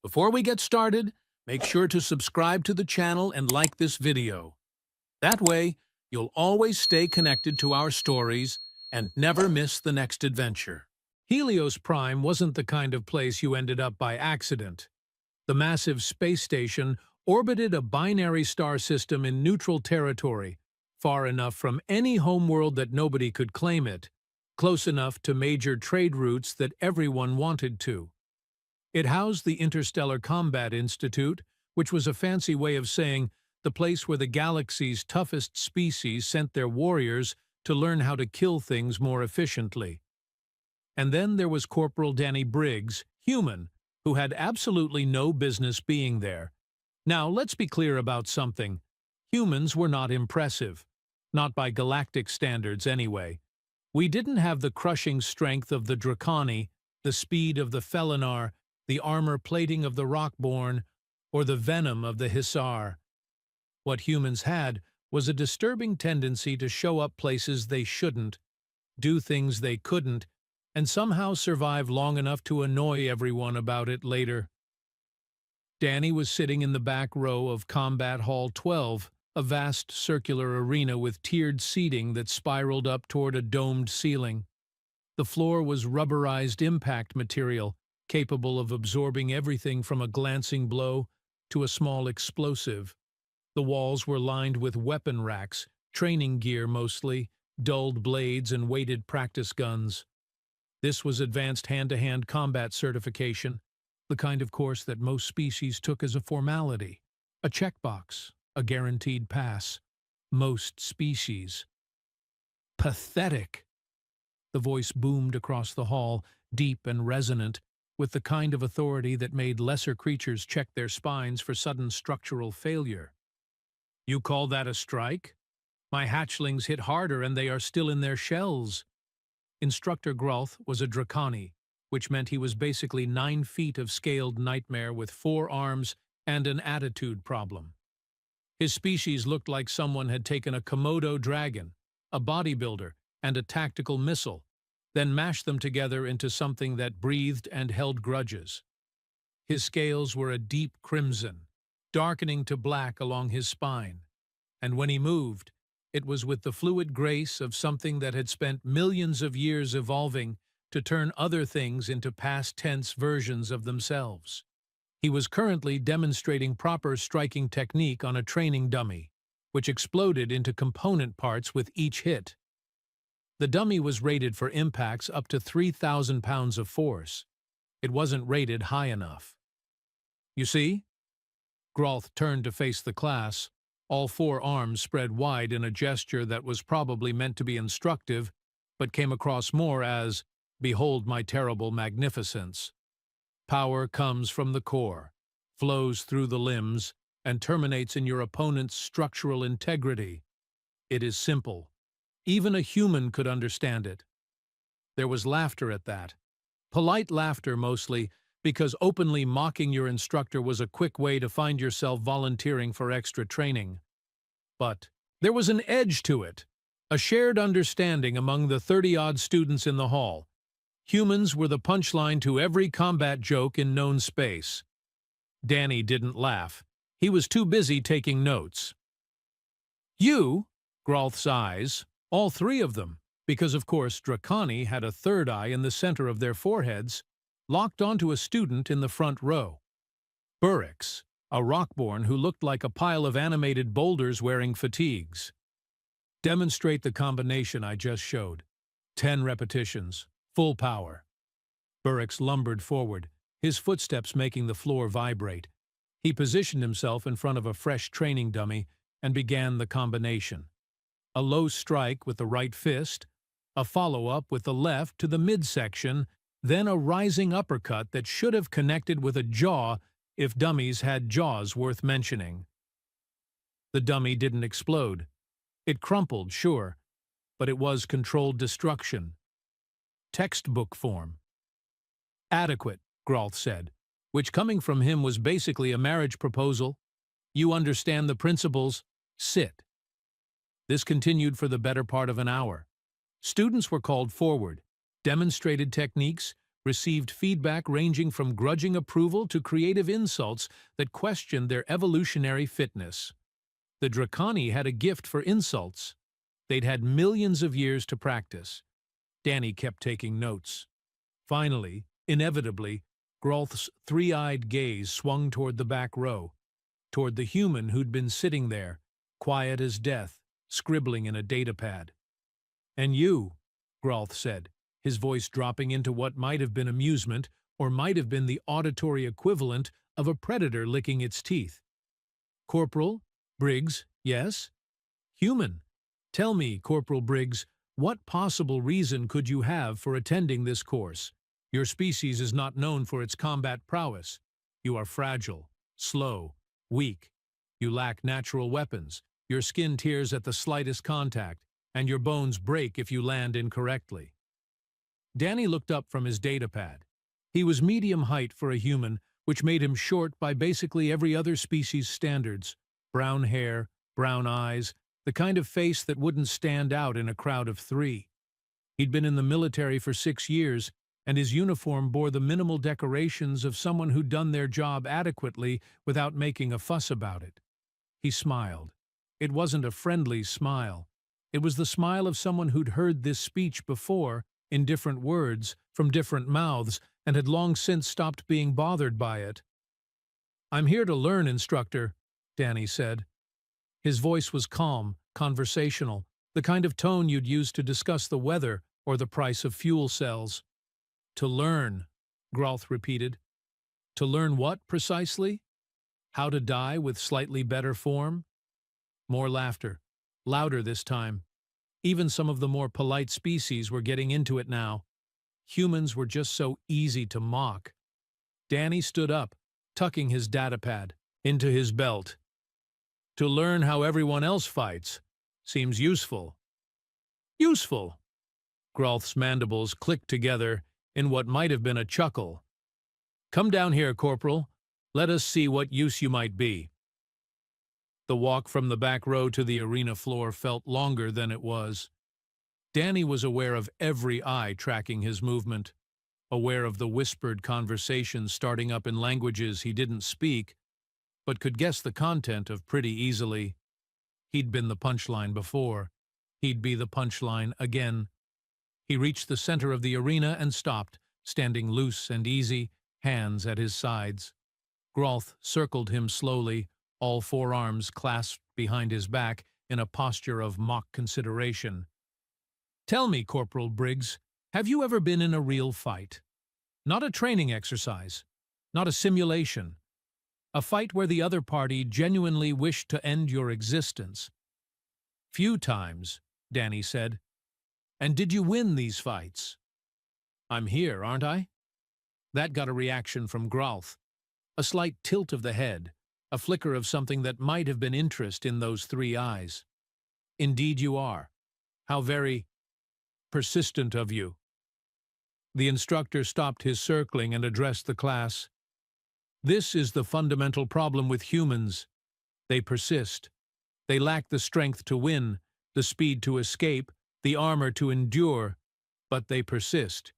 Before we get started, make sure to subscribe to the channel and like this video. That way, you'll always stay connected to our stories and never miss the next adventure. Helios Prime wasn't the kind of place you ended up by accident. The massive space station orbited a binary star system in neutral territory, far enough from any homeworld that nobody could claim it, close enough to major trade routes that everyone wanted to. It housed the Interstellar Combat Institute, which was a fancy way of saying the place where the galaxy's toughest species sent their warriors to learn how to kill things more efficiently. And then there was Corporal Danny Briggs, human, who had absolutely no business being there. Now, let's be clear about something. Humans were not impressive. Not by galactic standards, anyway. We didn't have the crushing strength of the Draconi, the speed of the Felinar, the armor plating of the Rockborn, or the venom of the Hissar. What humans had was a disturbing tendency to show up places they shouldn't, do things they couldn't, and somehow survive long enough to annoy everyone about it later. Danny was sitting in the back row of Combat Hall 12, a vast circular arena with tiered seating that spiraled up toward a domed ceiling. The floor was rubberized impact material, capable of absorbing everything from a glancing blow to a small explosive. The walls were lined with weapon racks, training gear mostly, dulled blades and weighted practice guns. This was advanced hand-to-hand combat certification, the kind of course that most species took as a formality, a checkbox, a guaranteed pass. Most species. Pathetic! The voice boomed across the hall, deep and resonant, with the kind of authority that made lesser creatures check their spines for sudden structural failure. You call that a strike? My hatchlings hit harder and they are still in their shells. Instructor Grolth was a Draconi, which meant he was basically 9 feet of scaled nightmare with 4 arms and an attitude problem. His species looked like someone had taken a Komodo dragon, a bodybuilder, and a tactical missile, then mashed them together into something that breathed and held grudges. His scales were a deep crimson, darkening to black along his spine, and when he moved, it was with the fluid grace of something that had spent millions of years evolving to turn other things into past-tense versions of themselves. He was currently demonstrating proper striking technique on a training dummy, which exploded into component parts with each hit. The dummy was rated for impacts up to 3,000 pounds of force. It wasn't rated high enough. You see? Grolth turned to face the class, all 4 arms spread wide in a gesture that was probably meant to be instructive, but came across more as, "Behold my terrible magnificence." Power comes from the core, flows through the limbs, and terminates in your opponent's structural integrity. It is simple. Even a human could understand it. There was laughter at that. Polite laughter mostly, because openly mocking your instructor was a quick way to find yourself volunteering for extra training. But there was an edge to it, a shared understanding among the 30-odd students in the hall. Humans were the punchline to every combat joke in known space. Danny didn't laugh. He was too busy taking notes. You, Grolth's eyes, all 3 of them, because of course Draconi had a third eye in the center of their foreheads, locked onto a student in the front row. Burrix, a Rockborn who looked like a pile of animated boulders wearing fatigues. Demonstrate the combination I just showed. 10 repetitions. Full power. Burrix lumbered forward, his footsteps making the floor vibrate. He positioned himself in front of a fresh training dummy and began the combination. A low strike with the right fist, a follow-up with the left to the midsection, then a rising uppercut that should have connected with a jaw if dummies had jaws worth mentioning. The dummy didn't explode. It crumpled, sure, but it was controlled destruction. Textbook form. Adequate, Grolth said, which coming from him was basically a marriage proposal. You understand the principles. Sit. This continued for the better part of an hour. Students were called forward, demonstrated techniques, received feedback ranging from grudging approval to creative insults that questioned their evolutionary fitness. The Draconi had a gift for insults. They'd had millions of years to practice. Danny kept taking notes. Finally, inevitably, Grolth's three-eyed gaze swung toward the back row, toward the human who'd been sitting there, quiet as death, scribbling in a datapad. "And you," Grolth said, his voice dropping into what might have been amusement or might have been the auditory equivalent of a predator licking its teeth. "Corporal Briggs, yes?" "Human. Tell me, Corporal Briggs, what possible reason could you have for attending this course? Your species is not known for its combat prowess. You are fragile, slow, weak. You lack natural weapons. Your skin tears at the slightest contact, and your bones break if you land incorrectly." Danny looked up from his datapad. He was medium height for a human, which made him short by basically every other species' standards. Brown hair, brown eyes, the kind of face that wouldn't stand out in a crowd of three. He'd been in the military for 6 years, and his uniform bore the minimal decorations of someone who'd done their job adequately without making a fuss about it. He smiled. It wasn't a friendly smile. It was the smile of someone who'd heard this speech before, in different words, from different mouths, and had long since stopped being bothered by it. "I'm here to learn, Instructor," Danny said. His voice was calm, conversational, the kind of tone you'd use to discuss the weather or the price of fuel cells. "To learn," Grolth repeated. "To learn what, precisely? How to die with slightly better form?" More laughter, louder this time. Even some of the more polite species were getting into it now. Humans were just so easy to mock. Danny stood up, tucking his datapad into his belt. "To learn how everyone else fights seems useful." "Useful?" Grolth's mandibles clicked together in what might have been a chuckle. "Come down here, Corporal. Let us see what use you might be." The walk from the back row to the arena floor felt longer than it was. Danny was aware of every eye tracking his movement, aware of the whispered conversations starting up in languages he didn't speak, but could guess the content of pretty easily. He'd been the punchline before. He'd be the punchline again. He reached the center of the arena and stopped, standing loose and easy, hands at his sides. Grolth circled him slowly, all four arms clasped behind his back in a posture of mock consideration. "Tell me, Corporal Briggs, have you ever been in a real fight? Not a training exercise, not a simulation. A fight where the other party genuinely wished to end your existence." "Few times," Danny said. "And did you win these fights?" "I'm here, aren't I?" That got a reaction from Grolth. A slight tilt of the head, a flicker of something that might have been interest in those three eyes. "Indeed you are. How very persistent of you." The instructor stopped his circling and addressed the class. "This is the fundamental problem with humans. They persist. They lack the strength to win, the speed to escape, the armor to endure, but they persist.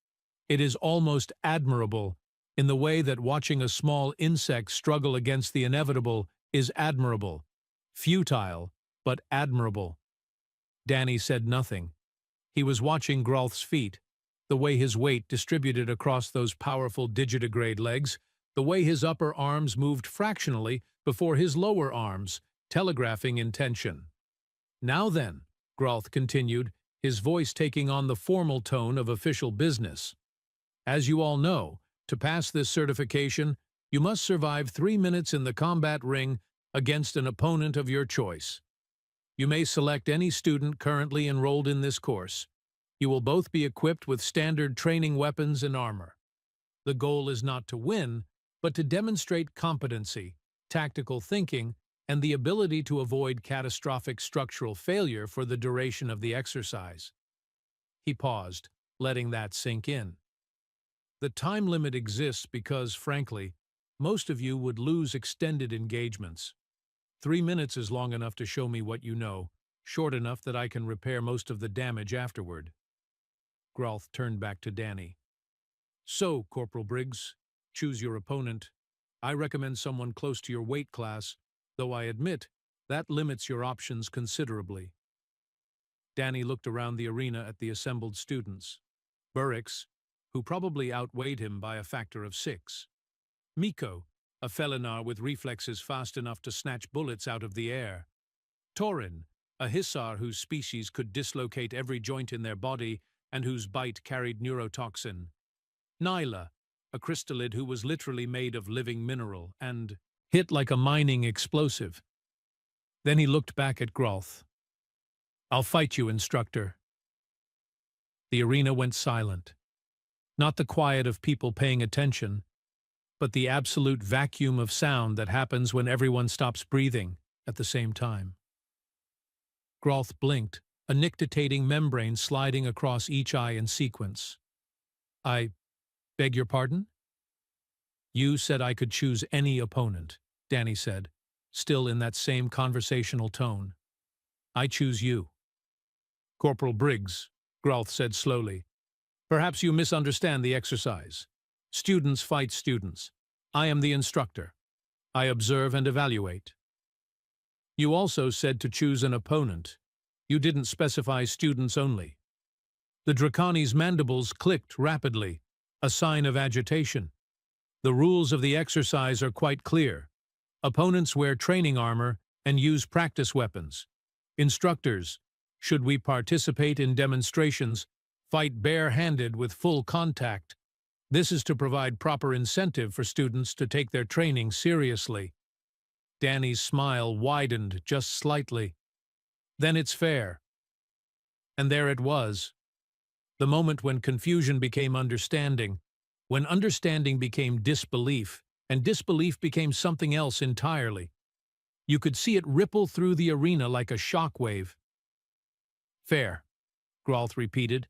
It is almost admirable, in the way that watching a small insect struggle against the inevitable is admirable. Futile, but admirable." Danny said nothing. He was watching Grolth's feet, the way his weight distributed across those powerful digitigrade legs, the way his upper arms moved fractionally before his lower arms, telegraphing intention. "Now then," Grolth continued, his voice taking on the formal tone of official business. "As you all know, to pass this certification, you must survive 3 minutes in the combat ring against an opponent of your choice. You may select any student currently enrolled in this course. You will both be equipped with standard training weapons and armor. The goal is not to win, but to demonstrate competency, tactical thinking, and the ability to avoid catastrophic structural failure for the duration of the exercise." He paused, letting that sink in. "The time limit exists because, frankly, most of you would lose extended engagements. 3 minutes is long enough to show me what you know, short enough that I can repair most of the damage afterward." Grolth turned back to Danny. So, Corporal Briggs, choose your opponent. I recommend someone close to your weight class, though I admit that limits your options considerably. Danny looked around the arena at the assembled students. Burrix, who probably outweighed him by a factor of 6. Miko, a felinar with reflexes fast enough to snatch bullets out of the air. Torin, a hissar whose species could dislocate every joint in their body and whose bite carried neurotoxin. Nyla, a crystallid who was literally made of living mineral and hit like a mining explosive. Then he looked back at Grolth. "I'll fight you, Instructor." The arena went silent. Not the quiet of people paying attention, but the absolute vacuum of sound that happens when everyone stops breathing at the same time. Grolth blinked, a nictitating membrane sliding across each eye in sequence. "I beg your pardon?" "You said I could choose any opponent," Danny said, still in that same conversational tone. "I choose you." "Corporal Briggs," Grolth said slowly, "perhaps you misunderstand the exercise. Students fight students. I am the instructor. I observe and evaluate." "You also said to choose an opponent. You didn't specify students only." The Draconi's mandibles clicked rapidly, a sign of agitation. "The rules of the exercise are quite clear. Opponents wear training armor and use practice weapons. Instructors, should we participate in demonstrations, fight bare-handed with full contact. This is to provide proper incentive for students to take their training seriously." Danny's smile widened just slightly. "Then it's fair." And there it was. The moment when confusion became understanding, when understanding became disbelief, and disbelief became something else entirely. You could see it ripple through the arena like a shockwave. "Fair," Grolth repeated.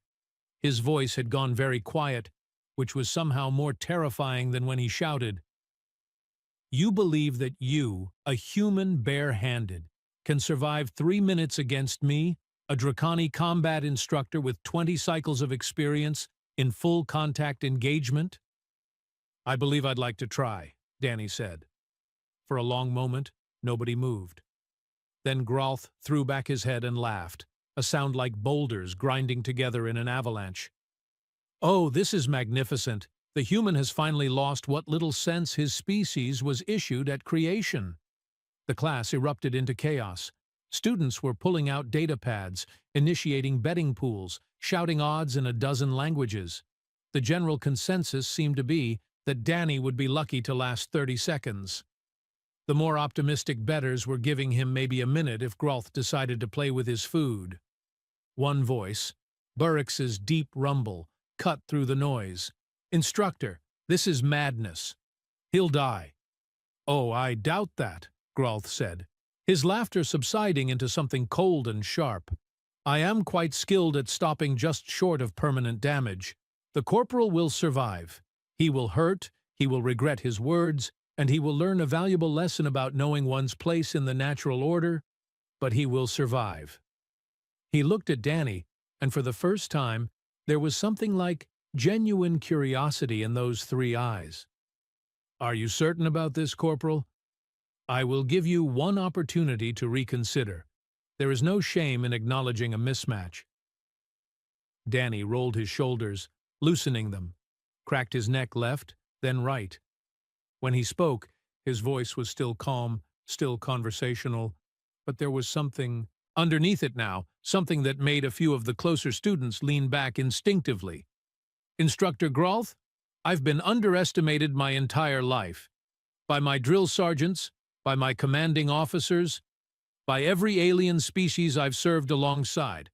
His voice had gone very quiet, which was somehow more terrifying than when he shouted. "You believe that you, a human bare-handed, can survive 3 minutes against me, a Draconi combat instructor with 20 cycles of experience, in full contact engagement?" "I believe I'd like to try," Danny said. For a long moment, nobody moved. Then Grolth threw back his head and laughed, a sound like boulders grinding together in an avalanche. "Oh, this is magnificent. The human has finally lost what little sense his species was issued at creation." The class erupted into chaos. Students were pulling out data pads, initiating betting pools, shouting odds in a dozen languages. The general consensus seemed to be that Danny would be lucky to last 30 seconds. The more optimistic bettors were giving him maybe a minute if Grolth decided to play with his food. One voice, Burrix's deep rumble, cut through the noise. "Instructor, this is madness. He'll die." "Oh, I doubt that," Grolth said, his laughter subsiding into something cold and sharp. "I am quite skilled at stopping just short of permanent damage. The corporal will survive. He will hurt, he will regret his words, and he will learn a valuable lesson about knowing one's place in the natural order, but he will survive." He looked at Danny, and for the first time, there was something like genuine curiosity in those 3 eyes. "Are you certain about this, Corporal?" "I will give you one opportunity to reconsider. There is no shame in acknowledging a mismatch." Danny rolled his shoulders, loosening them, cracked his neck left, then right. When he spoke, his voice was still calm, still conversational, but there was something underneath it now, something that made a few of the closer students lean back instinctively. "Instructor Grolth, I've been underestimated my entire life. By my drill sergeants, by my commanding officers, by every alien species I've served alongside.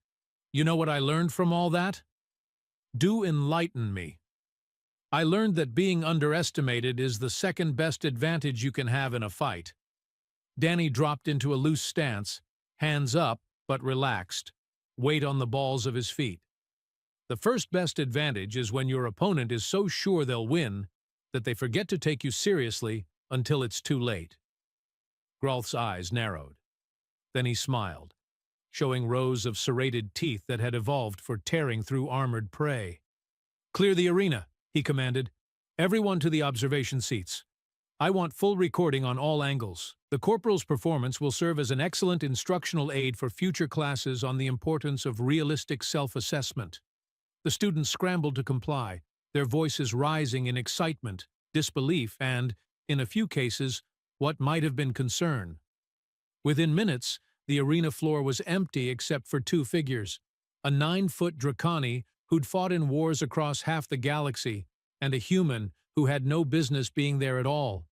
You know what I learned from all that? Do enlighten me. I learned that being underestimated is the second best advantage you can have in a fight." Danny dropped into a loose stance, hands up but relaxed, weight on the balls of his feet. "The first best advantage is when your opponent is so sure they'll win that they forget to take you seriously until it's too late." Grolth's eyes narrowed. Then he smiled, showing rows of serrated teeth that had evolved for tearing through armored prey. "Clear the arena," he commanded. "Everyone to the observation seats. I want full recording on all angles. The corporal's performance will serve as an excellent instructional aid for future classes on the importance of realistic self-assessment." The students scrambled to comply, their voices rising in excitement, disbelief, and, in a few cases, what might have been concern. Within minutes, the arena floor was empty except for two figures: a 9-foot Draconi who'd fought in wars across half the galaxy, and a human who had no business being there at all.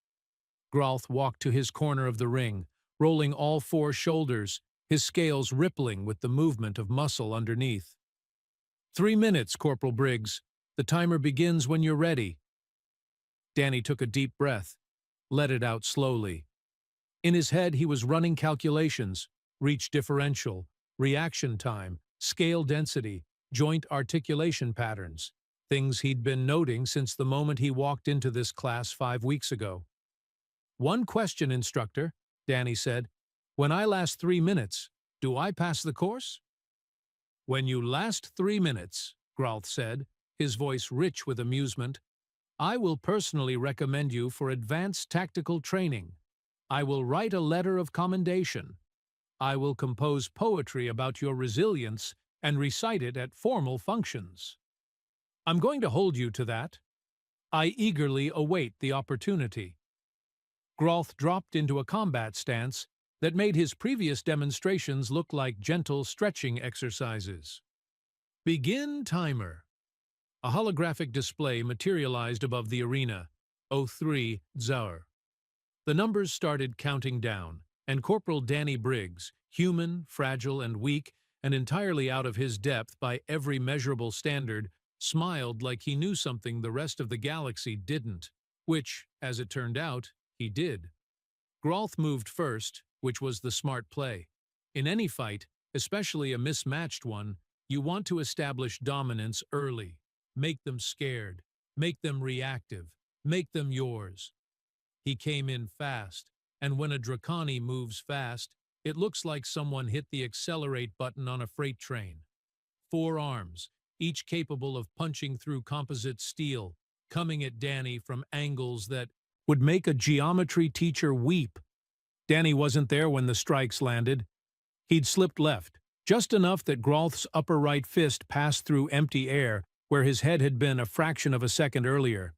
Grolth walked to his corner of the ring, rolling all 4 shoulders, his scales rippling with the movement of muscle underneath. 3 minutes, Corporal Briggs. The timer begins when you're ready." Danny took a deep breath, let it out slowly. In his head, he was running calculations: reach differential, reaction time, scale density, joint articulation patterns, things he'd been noting since the moment he walked into this class 5 weeks ago. "One question, Instructor," Danny said. "When I last 3 minutes, do I pass the course?" "When you last 3 minutes," Grolth said, his voice rich with amusement, "I will personally recommend you for advanced tactical training. I will write a letter of commendation. I will compose poetry about your resilience and recite it at formal functions. I'm going to hold you to that. I eagerly await the opportunity." Grolth dropped into a combat stance that made his previous demonstrations look like gentle stretching exercises. "Begin timer." A holographic display materialized above the arena. 03 Zaur. The numbers started counting down, and Corporal Danny Briggs, human, fragile, and weak, and entirely out of his depth by every measurable standard, smiled like he knew something the rest of the galaxy didn't, which, as it turned out, he did. Grolth moved first, which was the smart play. In any fight, especially a mismatched one, you want to establish dominance early. Make them scared. Make them reactive. Make them yours. He came in fast, and when a Draconi moves fast, it looks like someone hit the accelerate button on a freight train. 4 arms, each capable of punching through composite steel, coming at Danny from angles that would make a geometry teacher weep. Danny wasn't there when the strikes landed. He'd slipped left, just enough that Grolth's upper right fist passed through empty air where his head had been a fraction of a second earlier.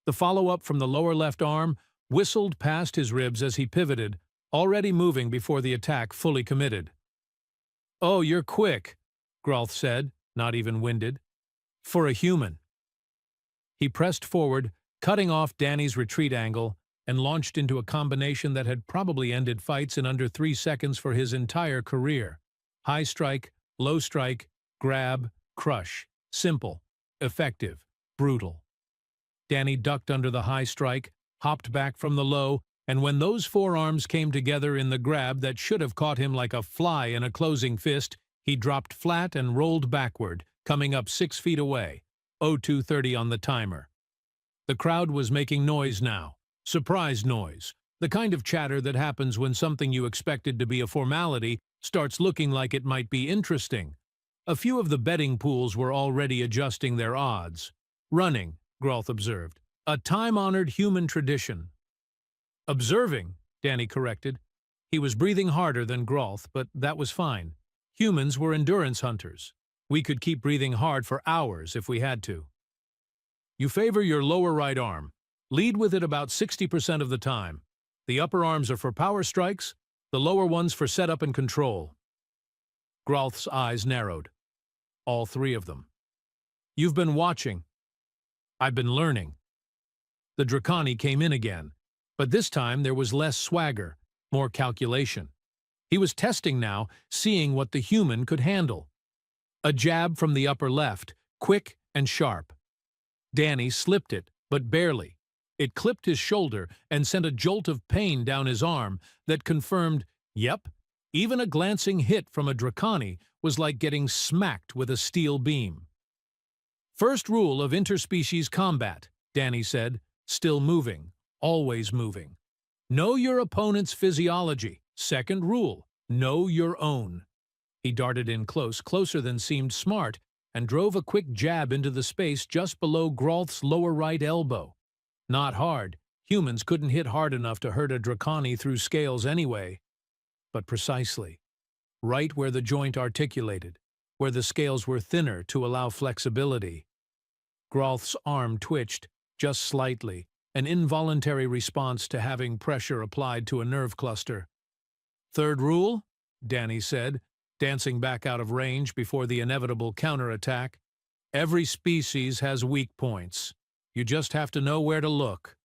The follow-up from the lower left arm whistled past his ribs as he pivoted, already moving before the attack fully committed. "Oh, you're quick," Grolth said, not even winded. "For a human." He pressed forward, cutting off Danny's retreat angle, and launched into a combination that had probably ended fights in under 3 seconds for his entire career. High strike, low strike, grab, crush. Simple, effective, brutal. Danny ducked under the high strike, hopped back from the low, and when those forearms came together in the grab that should have caught him like a fly in a closing fist, he dropped flat and rolled backward, coming up 6 feet away. 02:30 on the timer. The crowd was making noise now. Surprise noise. The kind of chatter that happens when something you expected to be a formality starts looking like it might be interesting. A few of the betting pools were already adjusting their odds. "Running," Grolth observed. "A time-honored human tradition." "Observing," Danny corrected. He was breathing harder than Grolth, but that was fine. Humans were endurance hunters. We could keep breathing hard for hours if we had to. "You favor your lower right arm. Lead with it about 60% of the time. The upper arms are for power strikes, the lower ones for setup and control." Grolth's eyes narrowed. All 3 of them. "You've been watching." "I've been learning." The Draconi came in again, but this time there was less swagger, more calculation. He was testing now, seeing what the human could handle. A jab from the upper left, quick and sharp. Danny slipped it, but barely. It clipped his shoulder and sent a jolt of pain down his arm that confirmed, yep, even a glancing hit from a Draconi was like getting smacked with a steel beam. "First rule of interspecies combat," Danny said, still moving, always moving. "Know your opponent's physiology. Second rule, know your own." He darted in close, closer than seemed smart, and drove a quick jab into the space just below Grolth's lower right elbow. Not hard. Humans couldn't hit hard enough to hurt a Draconi through scales anyway. But precisely. Right where the joint articulated, where the scales were thinner to allow flexibility. Grolth's arm twitched, just slightly, an involuntary response to having pressure applied to a nerve cluster. "Third rule?" Danny said, dancing back out of range before the inevitable counterattack. "Every species has weak points. You just have to know where to look."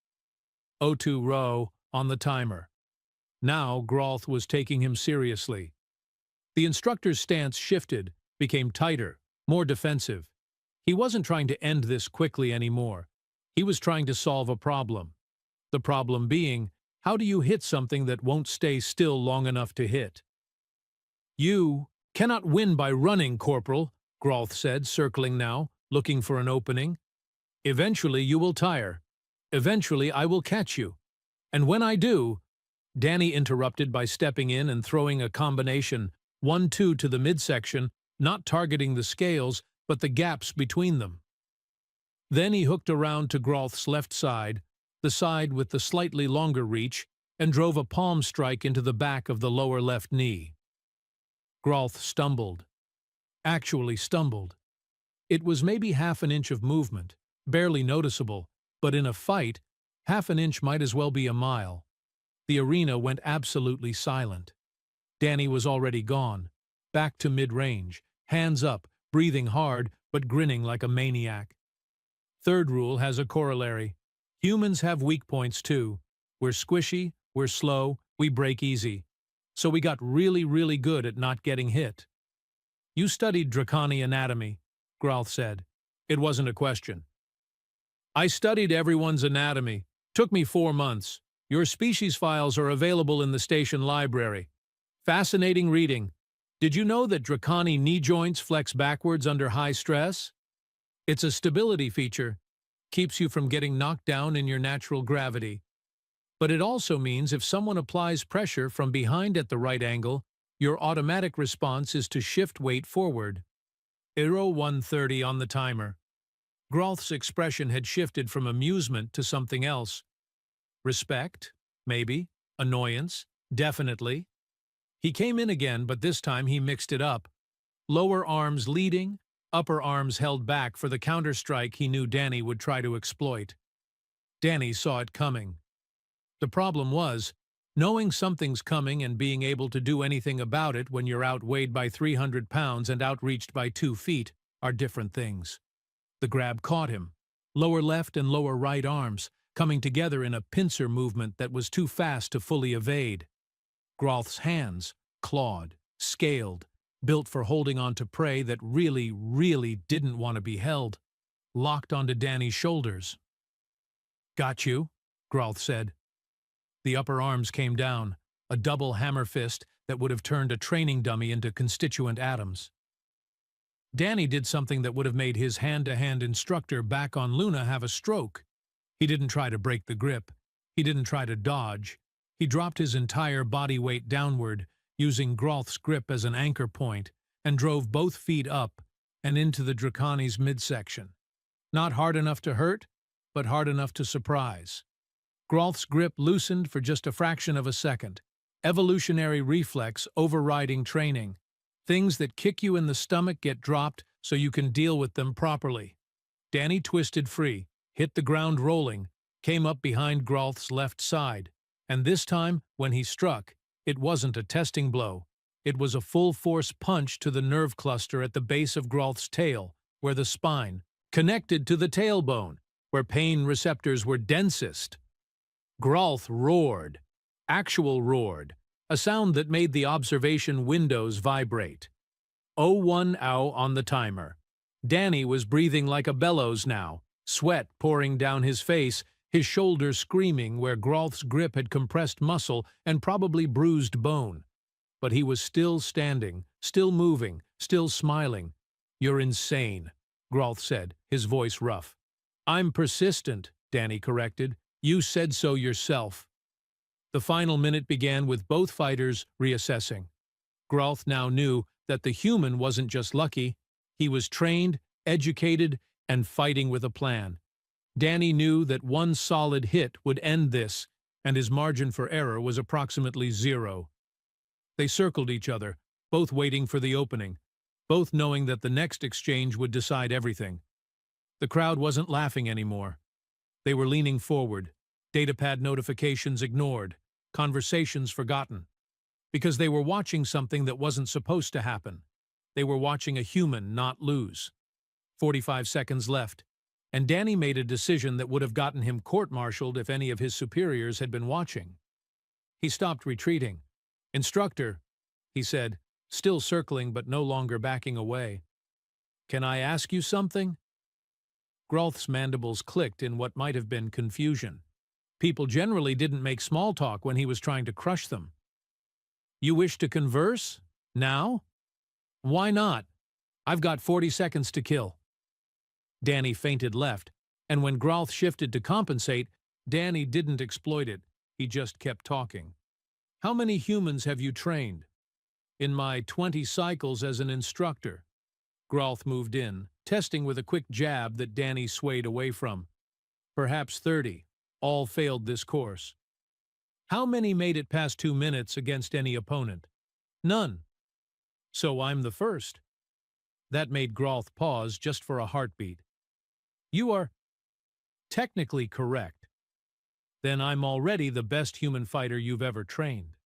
O2 row on the timer. Now Grolth was taking him seriously. The instructor's stance shifted, became tighter, more defensive. He wasn't trying to end this quickly anymore. He was trying to solve a problem. The problem being, how do you hit something that won't stay still long enough to hit? "You cannot win by running, Corporal," Grolth said, circling now, looking for an opening. "Eventually you will tire. Eventually I will catch you. And when I do—" Danny interrupted by stepping in and throwing a combination 1-2 to the midsection, not targeting the scales, but the gaps between them. Then he hooked around to Grolth's left side, the side with the slightly longer reach, and drove a palm strike into the back of the lower left knee. Grolth stumbled. Actually stumbled. It was maybe half an inch of movement, barely noticeable, but in a fight, half an inch might as well be a mile. The arena went absolutely silent. Danny was already gone, back to mid-range, hands up, breathing hard, but grinning like a maniac. Third rule has a corollary. Humans have weak points too. We're squishy, we're slow, we break easy. So we got really, really good at not getting hit. "You studied Draconi anatomy," Grolth said. It wasn't a question. "I studied everyone's anatomy. Took me 4 months. Your species files are available in the station library. Fascinating reading. Did you know that Draconi knee joints flex backwards under high stress? It's a stability feature. Keeps you from getting knocked down in your natural gravity. But it also means if someone applies pressure from behind at the right angle, your automatic response is to shift weight forward." Aero 130 on the timer. Grolth's expression had shifted from amusement to something else. Respect? Maybe. Annoyance? Definitely. He came in again, but this time he mixed it up. Lower arms leading, upper arms held back for the counter-strike he knew Danny would try to exploit. Danny saw it coming. The problem was, knowing something's coming and being able to do anything about it when you're outweighed by 300 pounds and outreached by 2 feet are different things. The grab caught him. Lower left and lower right arms, coming together in a pincer movement that was too fast to fully evade. Grolth's hands, clawed, scaled, built for holding on to prey that really, really didn't want to be held, locked onto Danny's shoulders. "Got you," Grolth said. The upper arms came down, a double hammer fist that would have turned a training dummy into constituent atoms. Danny did something that would have made his hand-to-hand instructor back on Luna have a stroke. He didn't try to break the grip. He didn't try to dodge. He dropped his entire body weight downward, using Grolth's grip as an anchor point, and drove both feet up and into the Draconi's midsection. Not hard enough to hurt, but hard enough to surprise. Grolth's grip loosened for just a fraction of a second. Evolutionary reflex overriding training. Things that kick you in the stomach get dropped so you can deal with them properly. Danny twisted free, hit the ground rolling, came up behind Grolth's left side. And this time, when he struck, it wasn't a testing blow. It was a full-force punch to the nerve cluster at the base of Grolth's tail, where the spine, connected to the tailbone, where pain receptors were densest. Grolth roared. Actual roared. A sound that made the observation windows vibrate. 01 ow on the timer. Danny was breathing like a bellows now, sweat pouring down his face, his shoulders screaming where Grolth's grip had compressed muscle and probably bruised bone. But he was still standing, still moving, still smiling. "You're insane," Grolth said, his voice rough. "I'm persistent," Danny corrected. "You said so yourself." The final minute began with both fighters reassessing. Grolth now knew that the human wasn't just lucky, He was trained, educated, and fighting with a plan. Danny knew that one solid hit would end this, and his margin for error was approximately 0. They circled each other, both waiting for the opening, both knowing that the next exchange would decide everything. The crowd wasn't laughing anymore. They were leaning forward, datapad notifications ignored, conversations forgotten. Because they were watching something that wasn't supposed to happen. They were watching a human not lose. 45 seconds left, and Danny made a decision that would have gotten him court-martialed if any of his superiors had been watching. He stopped retreating. "Instructor," he said, still circling but no longer backing away. "Can I ask you something?" Grolth's mandibles clicked in what might have been confusion. People generally didn't make small talk when he was trying to crush them. "You wish to converse? Now?" "Why not? I've got 40 seconds to kill." Danny feinted left, and when Grolth shifted to compensate, Danny didn't exploit it. He just kept talking. "How many humans have you trained?" "In my 20 cycles as an instructor." Grolth moved in, testing with a quick jab that Danny swayed away from. "Perhaps 30. All failed this course." "How many made it past 2 minutes against any opponent?" "None." "So I'm the first." That made Grolth pause just for a heartbeat. "You are technically correct. Then I'm already the best human fighter you've ever trained."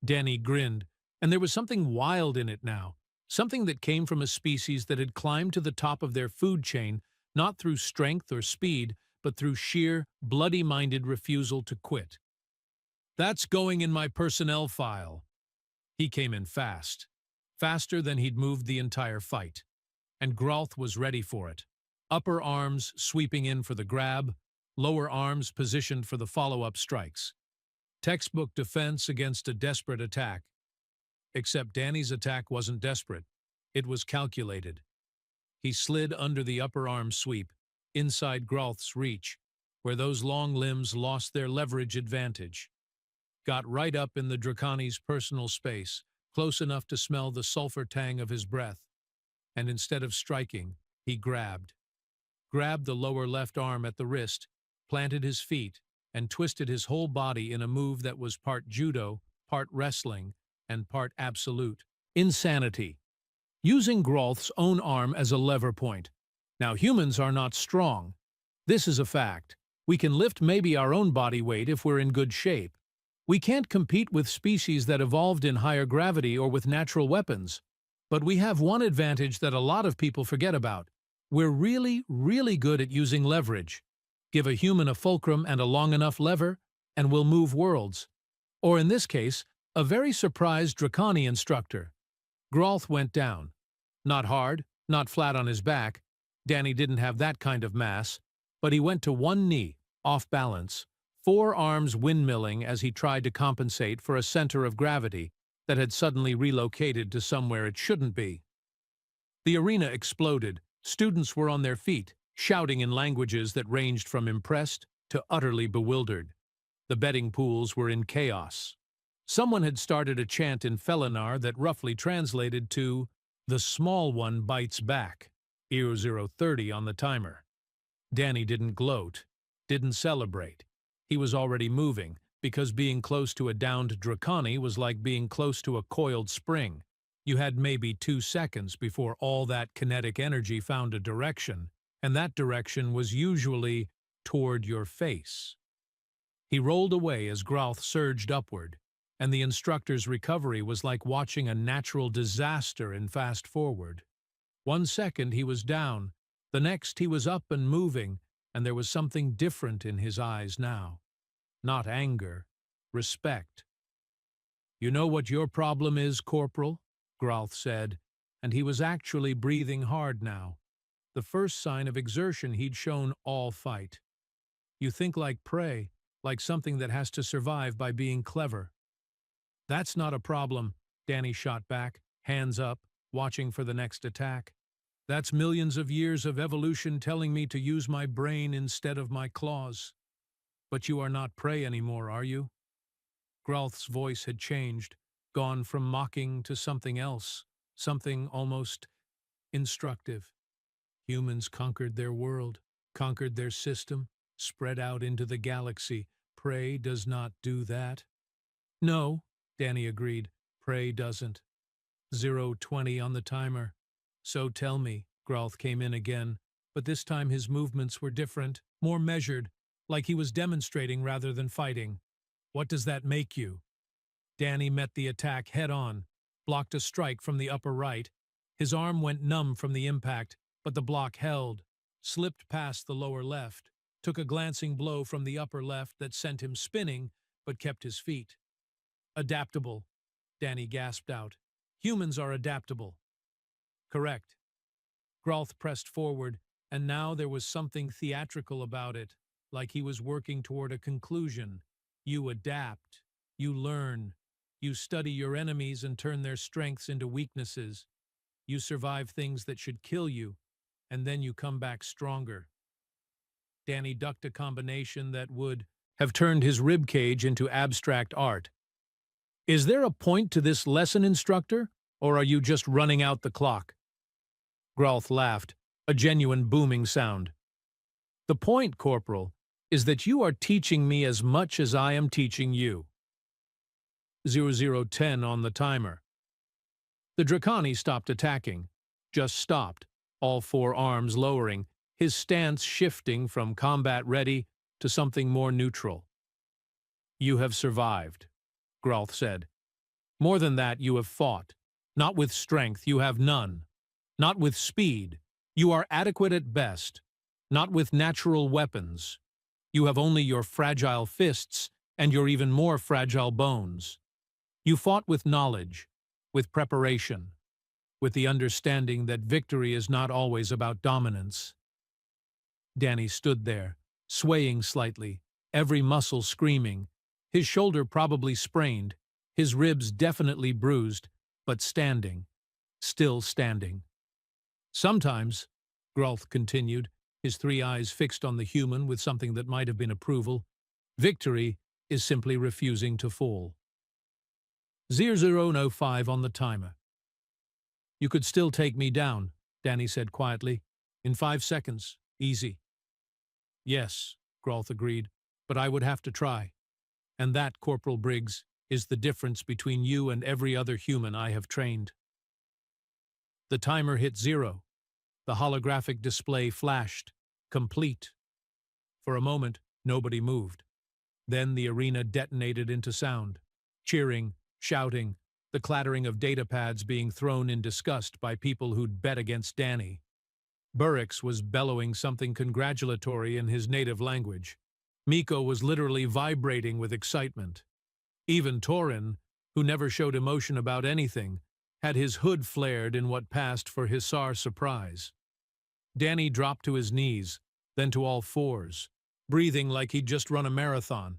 Danny grinned, and there was something wild in it now, something that came from a species that had climbed to the top of their food chain, not through strength or speed, but through sheer, bloody-minded refusal to quit. "That's going in my personnel file." He came in fast, faster than he'd moved the entire fight, and Grolth was ready for it. Upper arms sweeping in for the grab, lower arms positioned for the follow-up strikes. Textbook defense against a desperate attack. Except Danny's attack wasn't desperate. It was calculated. He slid under the upper arm sweep, inside Grolth's reach, where those long limbs lost their leverage advantage. Got right up in the Draconi's personal space, close enough to smell the sulfur tang of his breath. And instead of striking, he grabbed. Grabbed the lower left arm at the wrist, planted his feet, and twisted his whole body in a move that was part judo, part wrestling, and part absolute insanity. Using Grolth's own arm as a lever point. Now, humans are not strong. This is a fact. We can lift maybe our own body weight if we're in good shape. We can't compete with species that evolved in higher gravity or with natural weapons. But we have one advantage that a lot of people forget about. We're really, really good at using leverage. Give a human a fulcrum and a long enough lever, and we'll move worlds. Or in this case, a very surprised Draconi instructor. Grolth went down. Not hard, not flat on his back. Danny didn't have that kind of mass, but he went to one knee, off balance, 4 arms windmilling as he tried to compensate for a center of gravity that had suddenly relocated to somewhere it shouldn't be. The arena exploded. Students were on their feet, shouting in languages that ranged from impressed to utterly bewildered. The betting pools were in chaos. Someone had started a chant in Felinar that roughly translated to, "The small one bites back," 0030 on the timer. Danny didn't gloat, didn't celebrate. He was already moving, because being close to a downed Draconi was like being close to a coiled spring. You had maybe 2 seconds before all that kinetic energy found a direction, and that direction was usually toward your face. He rolled away as Grolth surged upward, and the instructor's recovery was like watching a natural disaster in fast forward. 1 second he was down, the next he was up and moving, and there was something different in his eyes now. Not anger, respect. "You know what your problem is, Corporal?" Grolth said, and he was actually breathing hard now, the first sign of exertion he'd shown all fight. "You think like prey, like something that has to survive by being clever." "That's not a problem," Danny shot back, hands up, watching for the next attack. "That's millions of years of evolution telling me to use my brain instead of my claws." "But you are not prey anymore, are you?" Grolth's voice had changed, gone from mocking to something else, something almost Instructive. Humans conquered their world, conquered their system, spread out into the galaxy. Prey does not do that. No, Danny agreed. Prey doesn't. 0:20 on the timer. So tell me, Growth came in again, but this time his movements were different, more measured, like he was demonstrating rather than fighting. What does that make you? Danny met the attack head-on, blocked a strike from the upper right. His arm went numb from the impact, but the block held, slipped past the lower left, took a glancing blow from the upper left that sent him spinning, but kept his feet. Adaptable, Danny gasped out. Humans are adaptable. Correct. Growth pressed forward, and now there was something theatrical about it, like he was working toward a conclusion. You adapt. You learn. You study your enemies and turn their strengths into weaknesses. You survive things that should kill you, and then you come back stronger. Danny ducked a combination that would have turned his ribcage into abstract art. Is there a point to this lesson, Instructor, or are you just running out the clock? Growth laughed, a genuine booming sound. The point, Corporal, is that you are teaching me as much as I am teaching you. 00:10 on the timer. The Draconi stopped attacking, just stopped, all four arms lowering, his stance shifting from combat ready to something more neutral. You have survived, Growth said. More than that, you have fought. Not with strength, you have none. Not with speed, you are adequate at best. Not with natural weapons. You have only your fragile fists and your even more fragile bones. You fought with knowledge, with preparation, with the understanding that victory is not always about dominance. Danny stood there, swaying slightly, every muscle screaming, his shoulder probably sprained, his ribs definitely bruised, but standing, still standing. Sometimes, Growth continued, his three eyes fixed on the human with something that might have been approval, victory is simply refusing to fall. 00:05 on the timer. You could still take me down, Danny said quietly. In 5 seconds, easy. Yes, Growth agreed, but I would have to try. And that, Corporal Briggs, is the difference between you and every other human I have trained. The timer hit 0. The holographic display flashed, complete. For a moment, nobody moved. Then the arena detonated into sound. Cheering, shouting, the clattering of datapads being thrown in disgust by people who'd bet against Danny. Burrix was bellowing something congratulatory in his native language. Miko was literally vibrating with excitement. Even Torin, who never showed emotion about anything, had his hood flared in what passed for Hussar surprise. Danny dropped to his knees, then to all fours, breathing like he'd just run a marathon,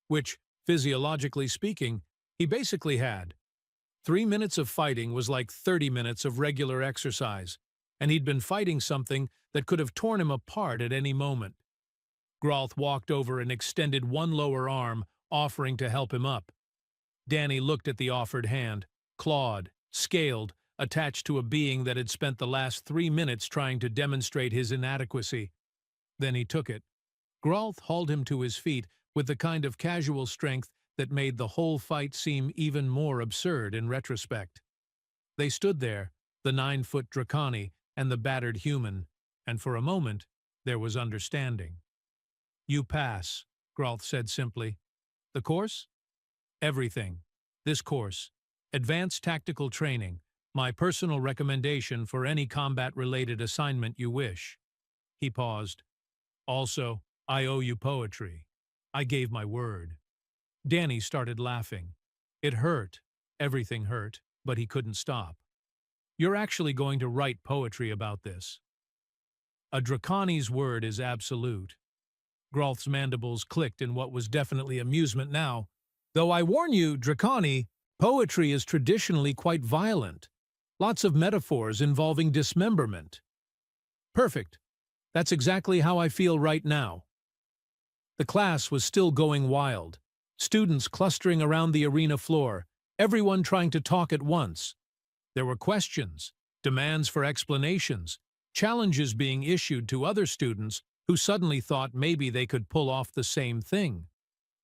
which, physiologically speaking, he basically had. 3 minutes of fighting was like 30 minutes of regular exercise, and he'd been fighting something that could have torn him apart at any moment. Growth walked over and extended one lower arm, offering to help him up. Danny looked at the offered hand, clawed, scaled, attached to a being that had spent the last 3 minutes trying to demonstrate his inadequacy. Then he took it. Growth hauled him to his feet with the kind of casual strength that made the whole fight seem even more absurd in retrospect. They stood there, the 9-foot Draconi and the battered human, and for a moment there was understanding. You pass, Growth said simply. The course? Everything. This course. Advanced tactical training. My personal recommendation for any combat-related assignment you wish. He paused. Also, I owe you poetry. I gave my word. Danny started laughing. It hurt. Everything hurt, but he couldn't stop. You're actually going to write poetry about this. A Draconi's word is absolute. Growth's mandibles clicked in what was definitely amusement now. Though I warn you, Draconi, poetry is traditionally quite violent. Lots of metaphors involving dismemberment. Perfect. That's exactly how I feel right now. The class was still going wild. Students clustering around the arena floor, everyone trying to talk at once. There were questions, demands for explanations, challenges being issued to other students who suddenly thought maybe they could pull off the same thing.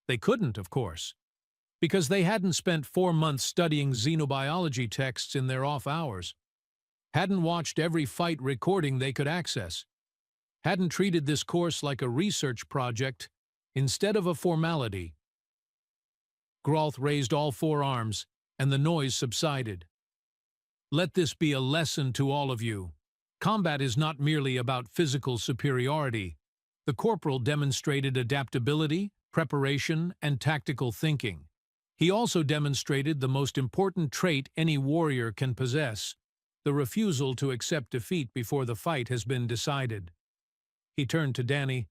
They couldn't, of course, because they hadn't spent 4 months studying xenobiology texts in their off hours, hadn't watched every fight recording they could access, hadn't treated this course like a research project instead of a formality. Grolth raised all 4 arms, and the noise subsided. Let this be a lesson to all of you. Combat is not merely about physical superiority. The corporal demonstrated adaptability, preparation, and tactical thinking. He also demonstrated the most important trait any warrior can possess, the refusal to accept defeat before the fight has been decided. He turned to Danny.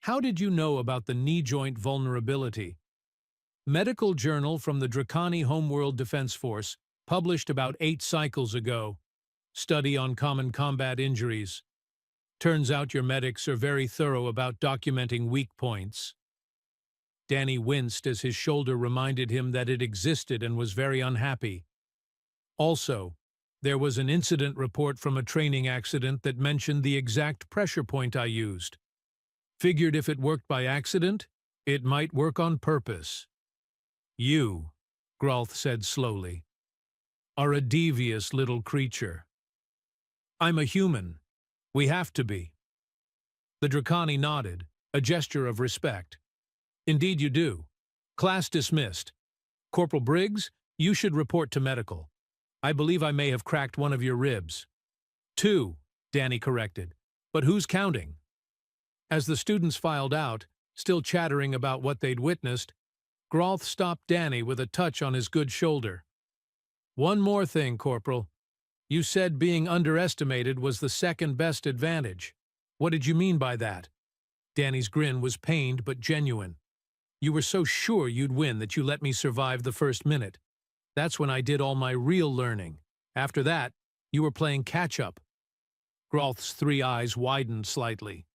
How did you know about the knee joint vulnerability? Medical journal from the Dracani Homeworld Defense Force, published about 8 cycles ago. Study on common combat injuries. Turns out your medics are very thorough about documenting weak points. Danny winced as his shoulder reminded him that it existed and was very unhappy. Also, there was an incident report from a training accident that mentioned the exact pressure point I used. Figured if it worked by accident, it might work on purpose. You, Grolth said slowly, are a devious little creature. I'm a human. We have to be. The Dracani nodded, a gesture of respect. Indeed you do. Class dismissed. Corporal Briggs, you should report to medical. I believe I may have cracked one of your ribs. 2, Danny corrected. But who's counting? As the students filed out, still chattering about what they'd witnessed, Grolth stopped Danny with a touch on his good shoulder. One more thing, Corporal. You said being underestimated was the second best advantage. What did you mean by that? Danny's grin was pained but genuine. You were so sure you'd win that you let me survive the first minute. That's when I did all my real learning. After that, you were playing catch-up. Grolth's 3 eyes widened slightly.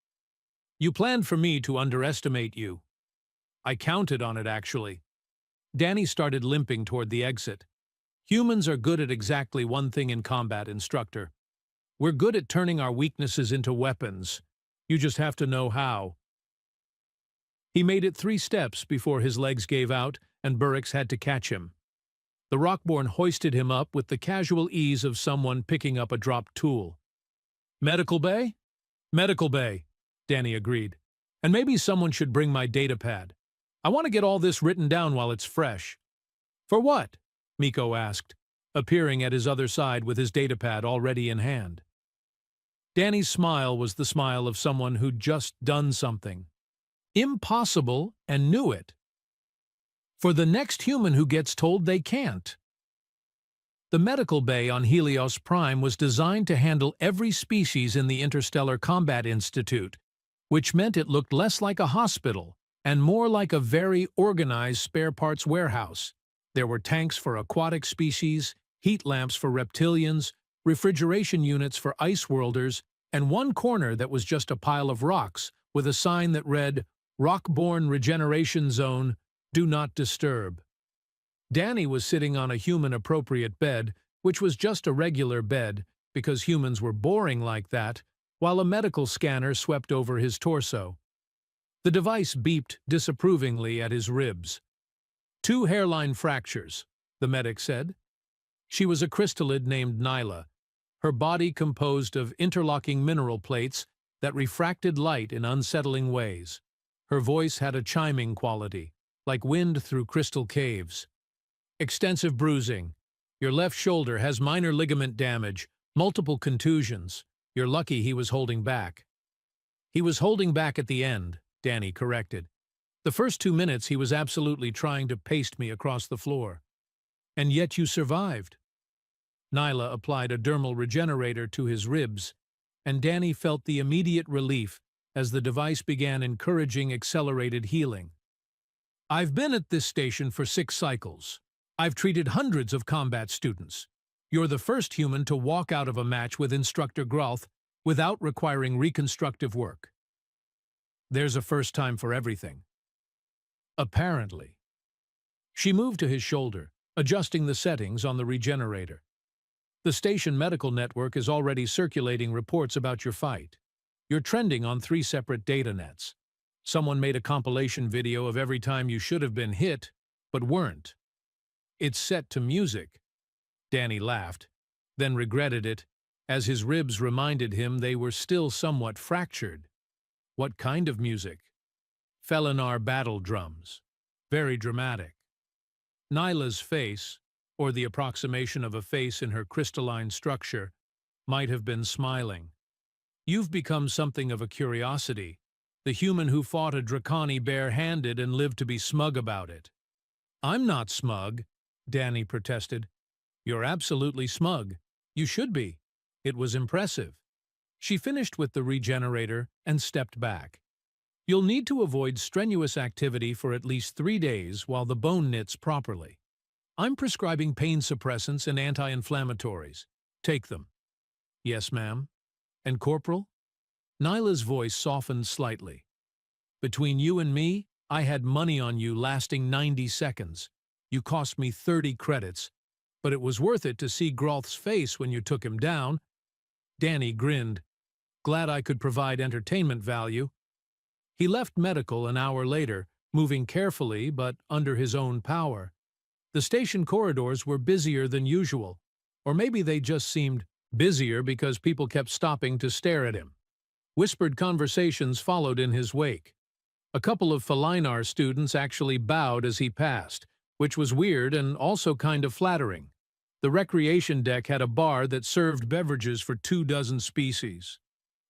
You planned for me to underestimate you. I counted on it, actually. Danny started limping toward the exit. Humans are good at exactly one thing in combat, Instructor. We're good at turning our weaknesses into weapons. You just have to know how. He made it 3 steps before his legs gave out and Burrix had to catch him. The Rockborn hoisted him up with the casual ease of someone picking up a dropped tool. Medical bay? Medical bay, Danny agreed. And maybe someone should bring my datapad. I want to get all this written down while it's fresh. For what? Miko asked, appearing at his other side with his datapad already in hand. Danny's smile was the smile of someone who'd just done something impossible and knew it. For the next human who gets told they can't. The medical bay on Helios Prime was designed to handle every species in the Interstellar Combat Institute, which meant it looked less like a hospital and more like a very organized spare parts warehouse. There were tanks for aquatic species, heat lamps for reptilians, refrigeration units for ice worlders, and one corner that was just a pile of rocks with a sign that read, Rockborn Regeneration Zone, Do Not Disturb. Danny was sitting on a human-appropriate bed, which was just a regular bed, because humans were boring like that, while a medical scanner swept over his torso. The device beeped disapprovingly at his ribs. 2 hairline fractures, the medic said. She was a crystallid named Nyla, her body composed of interlocking mineral plates that refracted light in unsettling ways. Her voice had a chiming quality, like wind through crystal caves. Extensive bruising. Your left shoulder has minor ligament damage, multiple contusions. You're lucky he was holding back. He was holding back at the end, Danny corrected. The first 2 minutes he was absolutely trying to paste me across the floor. And yet you survived. Nyla applied a dermal regenerator to his ribs, and Danny felt the immediate relief as the device began encouraging accelerated healing. I've been at this station for 6 cycles. I've treated hundreds of combat students. You're the first human to walk out of a match with Instructor Grolth without requiring reconstructive work. There's a first time for everything. Apparently. She moved to his shoulder, adjusting the settings on the regenerator. The station medical network is already circulating reports about your fight. You're trending on 3 separate data nets. Someone made a compilation video of every time you should have been hit, but weren't. It's set to music. Danny laughed, then regretted it, as his ribs reminded him they were still somewhat fractured. What kind of music? Felinar battle drums. Very dramatic. Nyla's face, or the approximation of a face in her crystalline structure, might have been smiling. You've become something of a curiosity, the human who fought a Draconi bare-handed and lived to be smug about it. I'm not smug, Danny protested. You're absolutely smug. You should be. It was impressive. She finished with the regenerator and stepped back. You'll need to avoid strenuous activity for at least 3 days while the bone knits properly. I'm prescribing pain suppressants and anti-inflammatories. Take them. Yes, ma'am. And Corporal? Nyla's voice softened slightly. Between you and me, I had money on you lasting 90 seconds. You cost me 30 credits, but it was worth it to see Groth's face when you took him down. Danny grinned. Glad I could provide entertainment value. He left medical an hour later, moving carefully but under his own power. The station corridors were busier than usual, or maybe they just seemed busier because people kept stopping to stare at him. Whispered conversations followed in his wake. A couple of Felinar students actually bowed as he passed, which was weird and also kind of flattering. The recreation deck had a bar that served beverages for 24 species.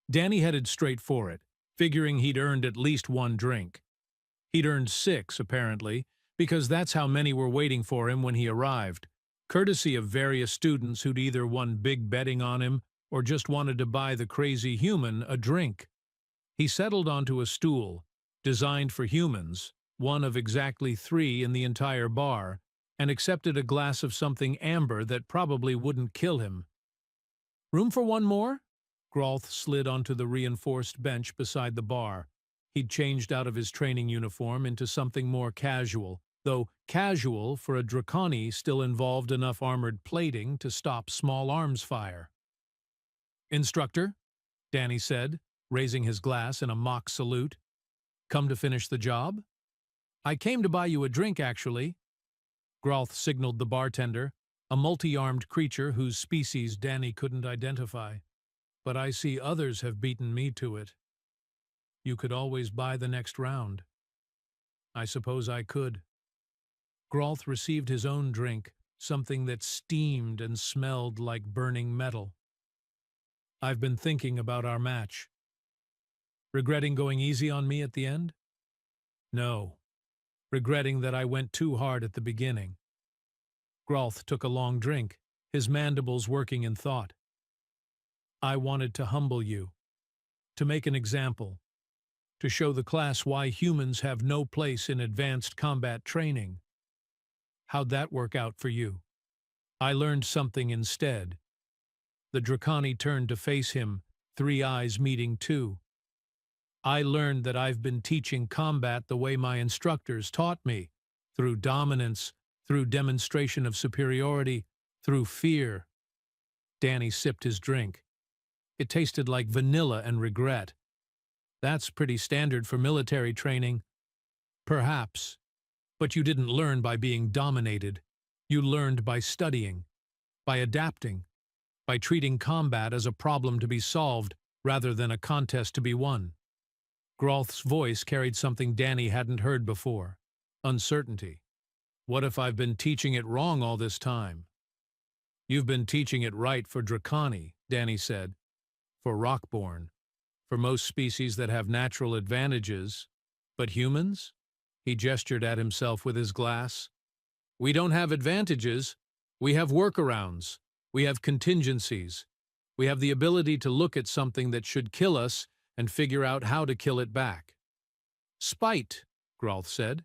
Danny headed straight for it, figuring he'd earned at least 1 drink. He'd earned 6, apparently, because that's how many were waiting for him when he arrived, courtesy of various students who'd either won big betting on him or just wanted to buy the crazy human a drink. He settled onto a stool, designed for humans, one of exactly 3 in the entire bar, and accepted a glass of something amber that probably wouldn't kill him. Room for 1 more? Groth slid onto the reinforced bench beside the bar. He'd changed out of his training uniform into something more casual, though casual for a Draconi still involved enough armored plating to stop small arms fire. Instructor, Danny said, raising his glass in a mock salute. Come to finish the job? I came to buy you a drink, actually. Groth signaled the bartender, a multi-armed creature whose species Danny couldn't identify. But I see others have beaten me to it. You could always buy the next round. I suppose I could. Groth received his own drink, something that steamed and smelled like burning metal. I've been thinking about our match. Regretting going easy on me at the end? No. Regretting that I went too hard at the beginning. Groth took a long drink, his mandibles working in thought. I wanted to humble you, to make an example, to show the class why humans have no place in advanced combat training. How'd that work out for you? I learned something instead. The Draconi turned to face him, 3 eyes meeting too. I learned that I've been teaching combat the way my instructors taught me, through dominance, through demonstration of superiority, through fear. Danny sipped his drink. It tasted like vanilla and regret. That's pretty standard for military training. Perhaps. But you didn't learn by being dominated. You learned by studying, by adapting, by treating combat as a problem to be solved rather than a contest to be won. Groth's voice carried something Danny hadn't heard before. Uncertainty. What if I've been teaching it wrong all this time? You've been teaching it right for Draconi, Danny said. For Rockborn. For most species that have natural advantages. But humans? He gestured at himself with his glass. We don't have advantages. We have workarounds. We have contingencies. We have the ability to look at something that should kill us and figure out how to kill it back. Spite, Groth said.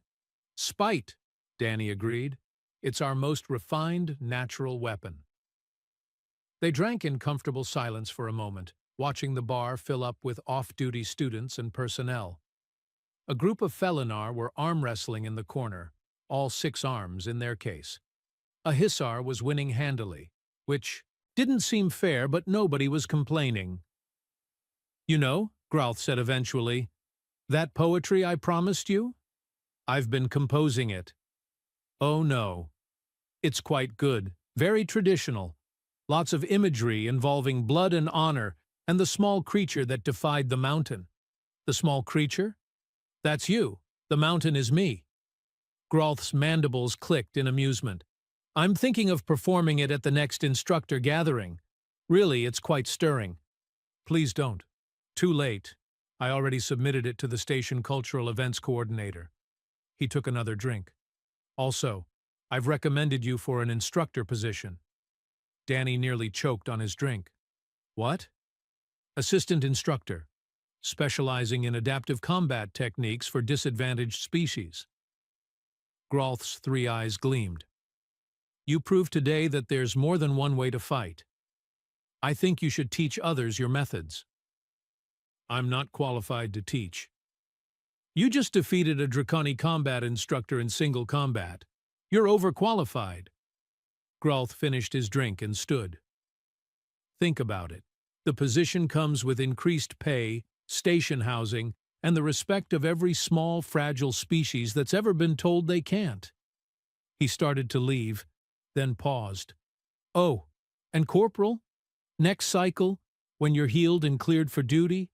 Spite, Danny agreed. It's our most refined, natural weapon. They drank in comfortable silence for a moment, watching the bar fill up with off-duty students and personnel. A group of Felinar were arm wrestling in the corner, all 6 arms in their case. A Hissar was winning handily, which, Didn't seem fair, but nobody was complaining. "You know," Growth said eventually, "that poetry I promised you? I've been composing it." "Oh no. It's quite good, very traditional. Lots of imagery involving blood and honor and the small creature that defied the mountain." "The small creature? That's you. The mountain is me." Growth's mandibles clicked in amusement. "I'm thinking of performing it at the next Instructor gathering. Really, it's quite stirring." "Please don't. Too late. I already submitted it to the station cultural events coordinator." He took another drink. "Also, I've recommended you for an instructor position." Danny nearly choked on his drink. "What?" "Assistant instructor, specializing in adaptive combat techniques for disadvantaged species." Growth's three eyes gleamed. "You proved today that there's more than one way to fight. I think you should teach others your methods." "I'm not qualified to teach." "You just defeated a Draconi combat instructor in single combat. You're overqualified." Growth finished his drink and stood. "Think about it. The position comes with increased pay, station housing, and the respect of every small, fragile species that's ever been told they can't." He started to leave, then paused. "Oh, and Corporal? Next cycle, when you're healed and cleared for duty,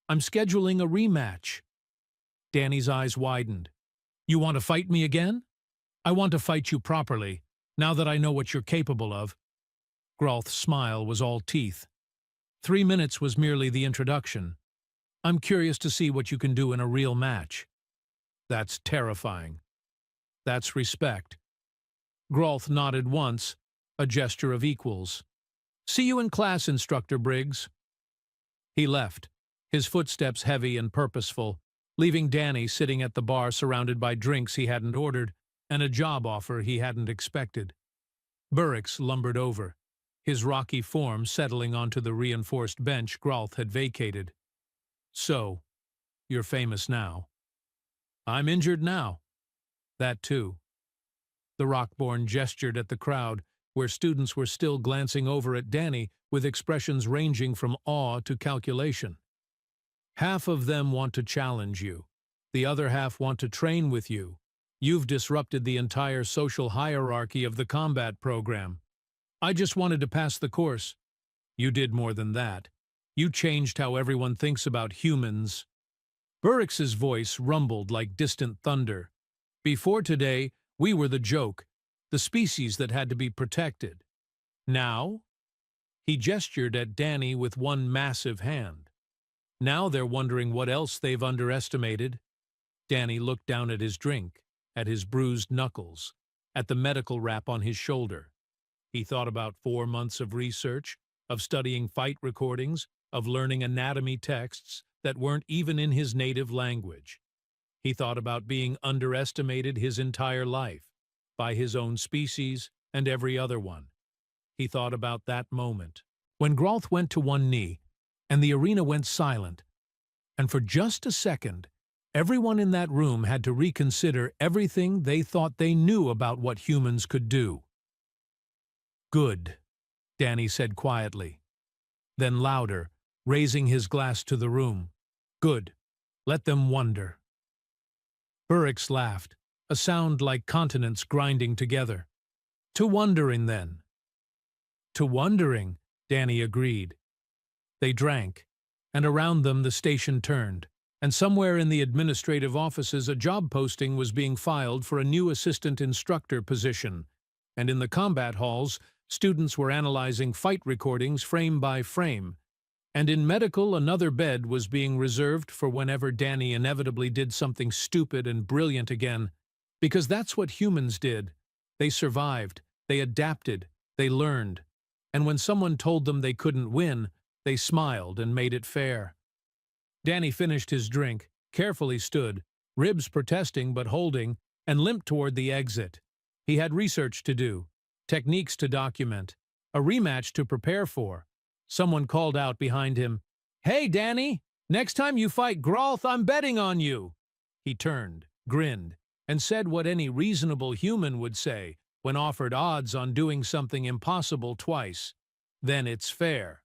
I'm scheduling a rematch." Danny's eyes widened. "You want to fight me again?" "I want to fight you properly, now that I know what you're capable of." Growth's smile was all teeth. 3 minutes was merely the introduction. "I'm curious to see what you can do in a real match." "That's terrifying." "That's respect." Growth nodded once, a gesture of equals. "See you in class, Instructor Briggs." He left, his footsteps heavy and purposeful, leaving Danny sitting at the bar surrounded by drinks he hadn't ordered and a job offer he hadn't expected. Burrix lumbered over, his rocky form settling onto the reinforced bench Growth had vacated. "So, you're famous now." "I'm injured now." "That too." The Rockborn gestured at the crowd, where students were still glancing over at Danny with expressions ranging from awe to calculation. "Half of them want to challenge you. The other half want to train with you. You've disrupted the entire social hierarchy of the combat program. I just wanted to pass the course. You did more than that. You changed how everyone thinks about humans." Burrix's voice rumbled like distant thunder. "Before today, we were the joke, the species that had to be protected. Now?" He gestured at Danny with one massive hand. "Now they're wondering what else they've underestimated." Danny looked down at his drink, at his bruised knuckles, at the medical wrap on his shoulder. He thought about 4 months of research, of studying fight recordings, of learning anatomy texts that weren't even in his native language. He thought about being underestimated his entire life, by his own species and every other one. He thought about that moment, when Growth went to one knee, and the arena went silent, and for just a second, everyone in that room had to reconsider everything they thought they knew about what humans could do. "Good," Danny said quietly. Then louder, raising his glass to the room. "Good. Let them wonder." Burrix laughed, a sound like continents grinding together. "To wondering, then." "To wondering," Danny agreed. They drank, and around them the station turned, and somewhere in the administrative offices a job posting was being filed for a new assistant instructor position, and in the combat halls, students were analyzing fight recordings frame by frame, and in medical another bed was being reserved for whenever Danny inevitably did something stupid and brilliant again, because that's what humans did. They survived, they adapted, they learned, and when someone told them they couldn't win, they smiled and made it fair. Danny finished his drink, carefully stood, ribs protesting but holding, and limped toward the exit. He had research to do, techniques to document, a rematch to prepare for. Someone called out behind him, "Hey, Danny! Next time you fight Growth, I'm betting on you!" He turned, grinned, and said what any reasonable human would say when offered odds on doing something impossible twice. Then it's fair.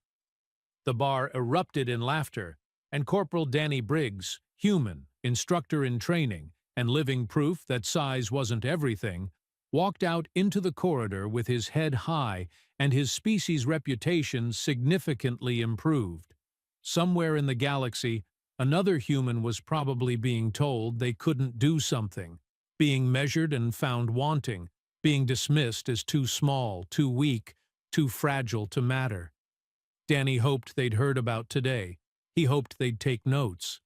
The bar erupted in laughter, and Corporal Danny Briggs, human, instructor in training, and living proof that size wasn't everything, walked out into the corridor with his head high and his species' reputation significantly improved. Somewhere in the galaxy, another human was probably being told they couldn't do something, being measured and found wanting, being dismissed as too small, too weak, too fragile to matter. Danny hoped they'd heard about today. He hoped they'd take notes.